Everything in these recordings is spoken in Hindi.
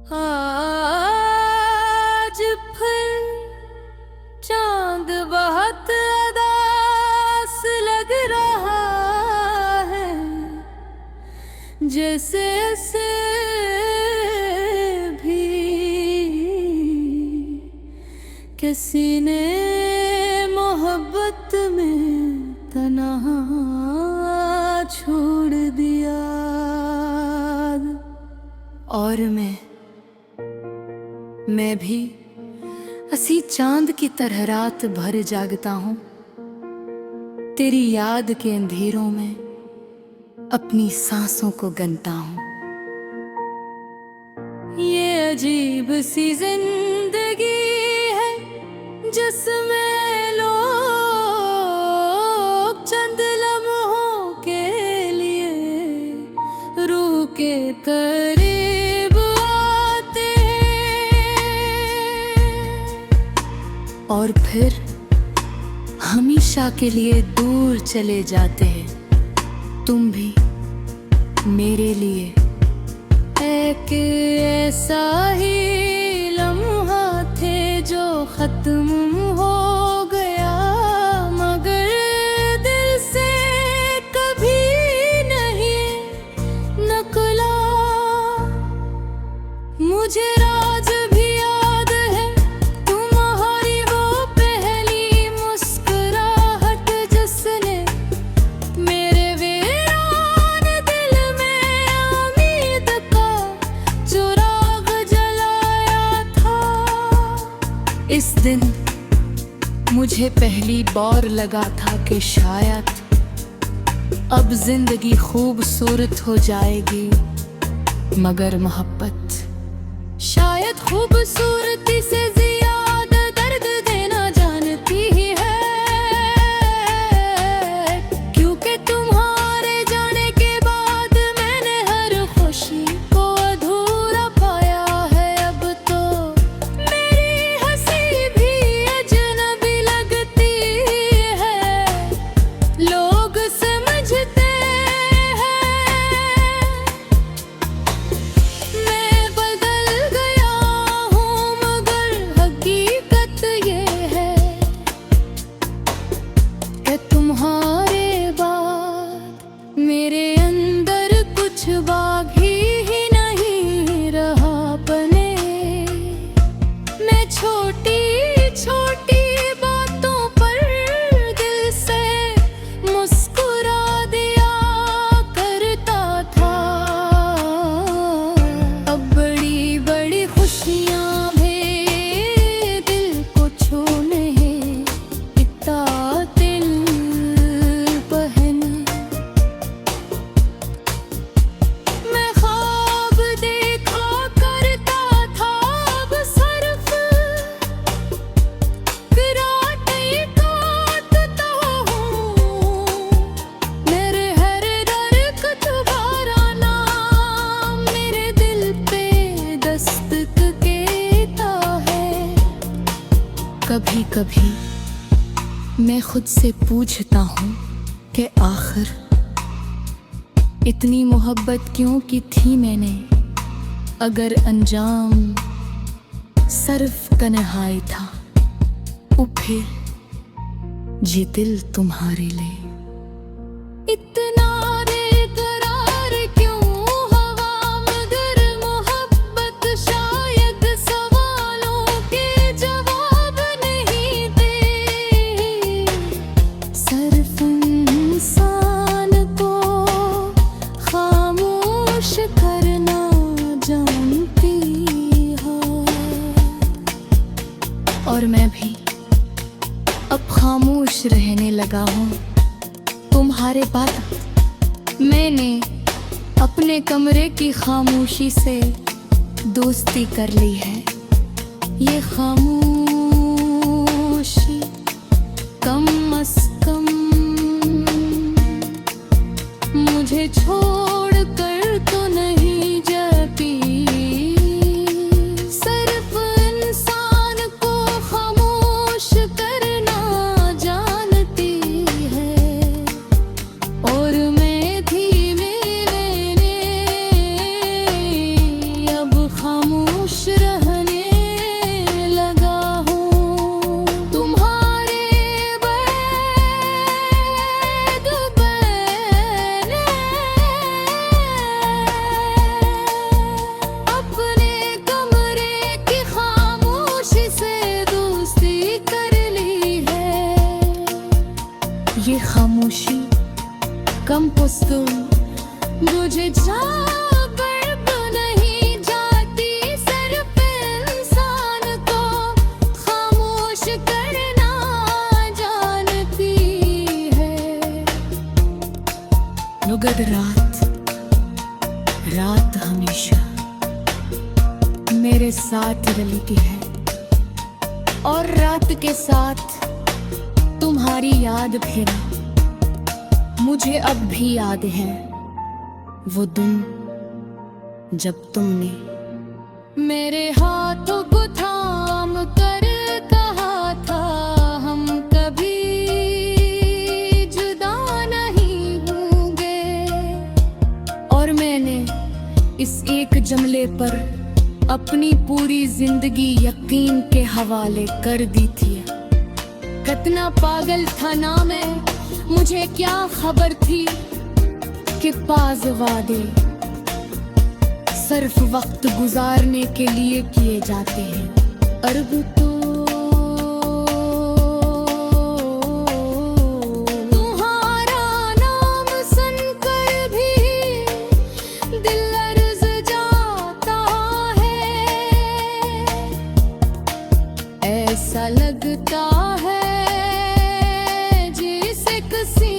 आज फिर चांद बहुत उदास लग रहा है, जैसे से भी किसी ने मोहब्बत में तन्हा छोड़ दिया। और मैं भी हसी चांद की तरह रात भर जागता हूँ, तेरी याद के अंधेरों में अपनी सांसों को गनता हूँ। ये अजीब सी जिंदगी है जिसमें लोग चंद लम्हों के लिए रूह के करीब आते हैं और फिर हमेशा के लिए दूर चले जाते हैं। तुम भी मेरे लिए एक ऐसा ही लम्हा थे जो खत्म हो गया, मगर दिल से कभी नहीं निकला। मुझे राज भी याद है तुम्हारी वो पहली मुस्कुराहट जिसने मेरे वीरान दिल में उम्मीद का चिराग जलाया था। इस दिन मुझे पहली बार लगा था कि शायद अब जिंदगी खूबसूरत हो जाएगी, मगर मोहब्बत शायद खूबसूरती से ज्यादा दर्द देना जानती ही है। क्योंकि तुम्हारे जाने के बाद मैंने हर खुशी को अधूरा पाया है। अब तो मेरी हंसी भी अजनबी लगती है, लोग समझते तुम्हारे बाद मेरे अंदर कुछ बाकी ही नहीं रहा बने। मैं छोटी छोटी बातों पर दिल से मुस्कुरा दिया करता था। अब बड़ी बड़ी खुशियां भी दिल को छूने इतना कभी कभी मैं खुद से पूछता हूँ कि आखिर इतनी मोहब्बत क्यों की थी मैंने, अगर अंजाम सिर्फ तन्हाई था। फिर ये दिल तुम्हारे लिए इतना बेकरार क्यों हवा, मगर मोहब्बत शायद सवालों के जवाब नहीं दे। सिर्फ इंसान को खामोश करना जानती है। और मैं भी अब खामोश रहने लगा हूँ तुम्हारे बाद। मैंने अपने कमरे की खामोशी से दोस्ती कर ली है। ये खामोशी कम अज कम मुझे छोड़ कर तो नहीं जाती। सिर्फ इंसान को खामोश करना जानती है। और मैं धीमे अब खामोश कम पुस्तुम मुझे जाकर नहीं जाती, सिर्फ इंसान को खामोश करना जानती है। नुगद रात हमेशा मेरे साथ रलती है, और रात के साथ तुम्हारी याद फिर मुझे अब भी याद है। वो दिन जब तुमने मेरे हाथों को थाम कर कहा था, हम कभी जुदा नहीं होंगे। और मैंने इस एक जुमले पर अपनी पूरी जिंदगी यकीन के हवाले कर दी थी। कितना पागल था ना मैं, मुझे क्या खबर थी कि पास वादे सिर्फ वक्त गुजारने के लिए किए जाते हैं। अर्ब तो तुम्हारा नाम सुनकर भी दिल लर्ज़ जाता है। ऐसा लगता है जैसे किसी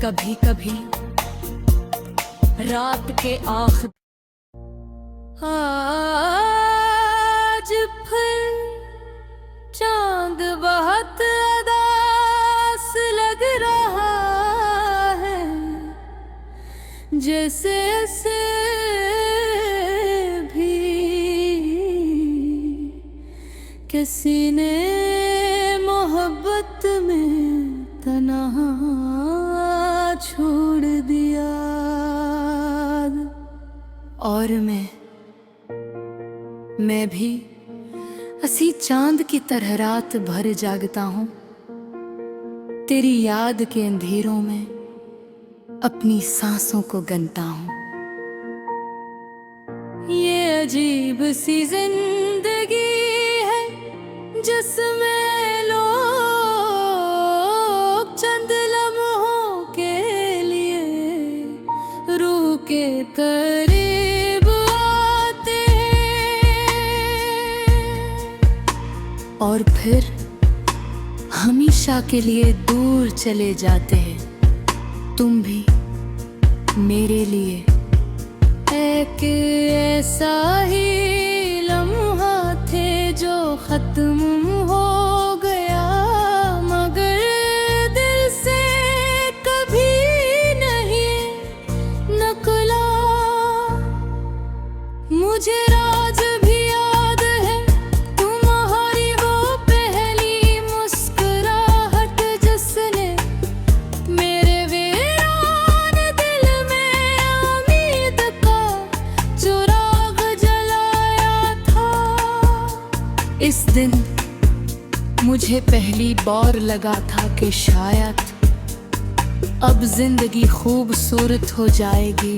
कभी कभी रात के आखिर आज फिर चांद बहुत उदास लग रहा है, जैसे से भी किसी ने मोहब्बत में तन्हा छोड़ दिया। और मैं भी हसी चांद की तरह रात भर जागता हूँ, तेरी याद के अंधेरों में अपनी सांसों को गनता हूँ। ये अजीब सी जिंदगी है जिसमें लोग चंद लम्हों के लिए रूह के करीब आते हैं और फिर हमेशा के लिए दूर चले जाते हैं। तुम भी मेरे लिए एक ऐसा ही लम्हा थे जो खत्म हो गया, मगर दिल से कभी नहीं निकला। मुझे राज भी याद है तुम्हारी वो पहली मुस्कुराहट जिसने मेरे वीरान दिल में उम्मीद का चिराग जलाया था। इस दिन मुझे पहली बार लगा था कि शायद अब जिंदगी खूबसूरत हो जाएगी,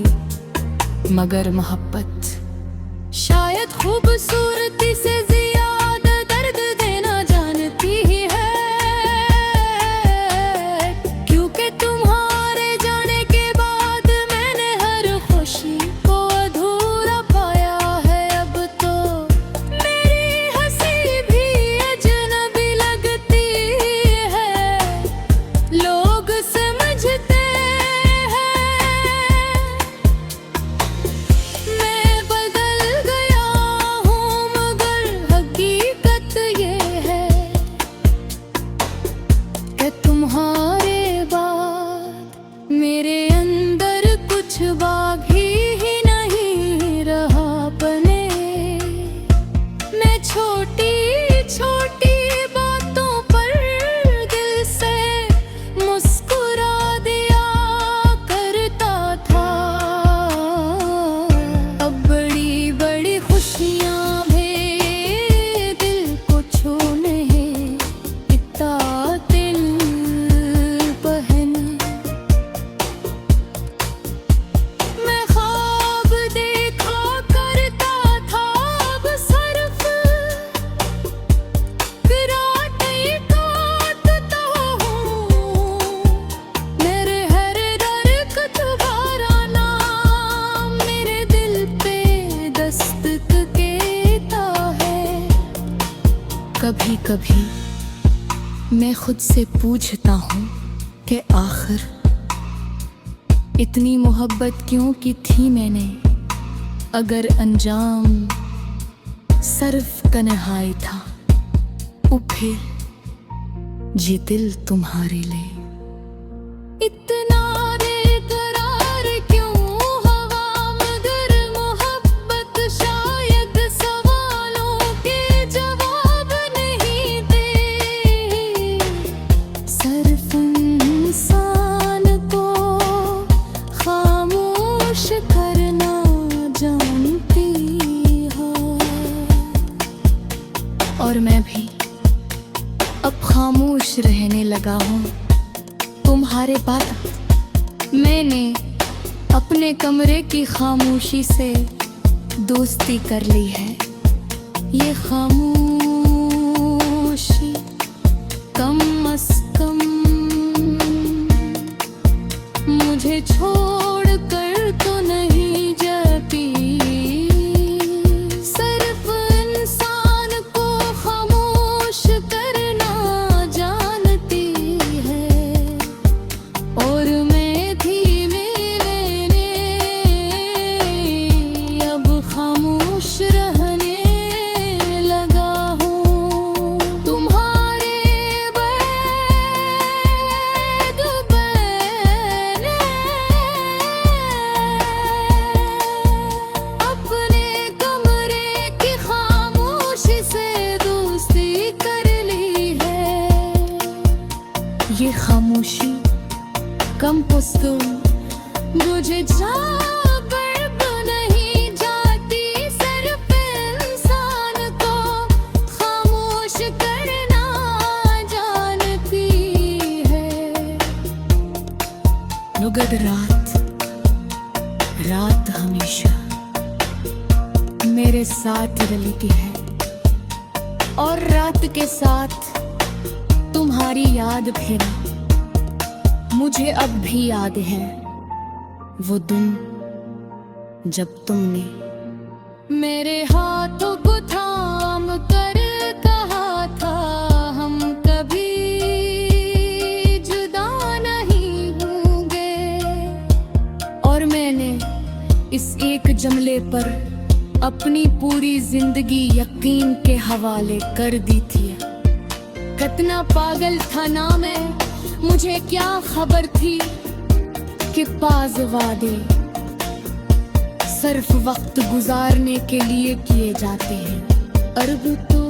मगर मोहब्बत शायद खूबसूरती से ज्यादा दर्द देना जानती ही है। क्योंकि तुम्हारे जाने के बाद मैंने हर खुशी को अधूरा पाया है। अब तो मेरी हंसी भी अजनबी लगती है, लोग समझ कभी कभी मैं खुद से पूछता हूँ कि आखिर इतनी मोहब्बत क्यों की थी मैंने, अगर अंजाम सिर्फ तन्हाई था। ओ फिर ये दिल तुम्हारे लिए इतना बेकरार क्यों हवा, मगर मोहब्बत शायद सवालों के जवाब नहीं दे। सिर्फ इंसान को खामोश करना जानती है, और मैं भी अब खामोश रहने लगा हूँ तुम्हारे बात। मैंने अपने कमरे की खामोशी से दोस्ती कर ली है। ये खामोशी कम अज़ कम मुझे छोड़ कर तो नहीं जाती। सिर्फ इंसान को खामोश करना जानती है, और मैं धीमे मैंने अब खामोश रहने लगा हूँ। तुम्हारे बैग मैंने अपने कमरे की खामोशी से दोस्ती कर ली है। ये खामोशी कम पुस्तुल मुझे जाकर नहीं जाती। सिर्फ इंसान को खामोश करना जानती है। नुगद रात हमेशा मेरे साथ रलती है, और रात के साथ तुम्हारी याद फिर मुझे अब भी याद है। वो दिन जब तुमने मेरे हाथों को थाम कर कहा था, हम कभी जुदा नहीं होंगे। और मैंने इस एक जुमले पर अपनी पूरी जिंदगी यकीन के हवाले कर दी थी। कितना पागल था ना मैं, मुझे क्या खबर थी कि पास वादे सिर्फ वक्त गुजारने के लिए किए जाते हैं। अर्ब तो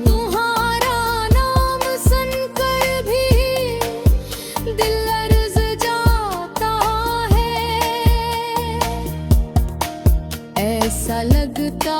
तुम्हारा नाम सुनकर भी दिल अर्ज जाता है। ऐसा लगता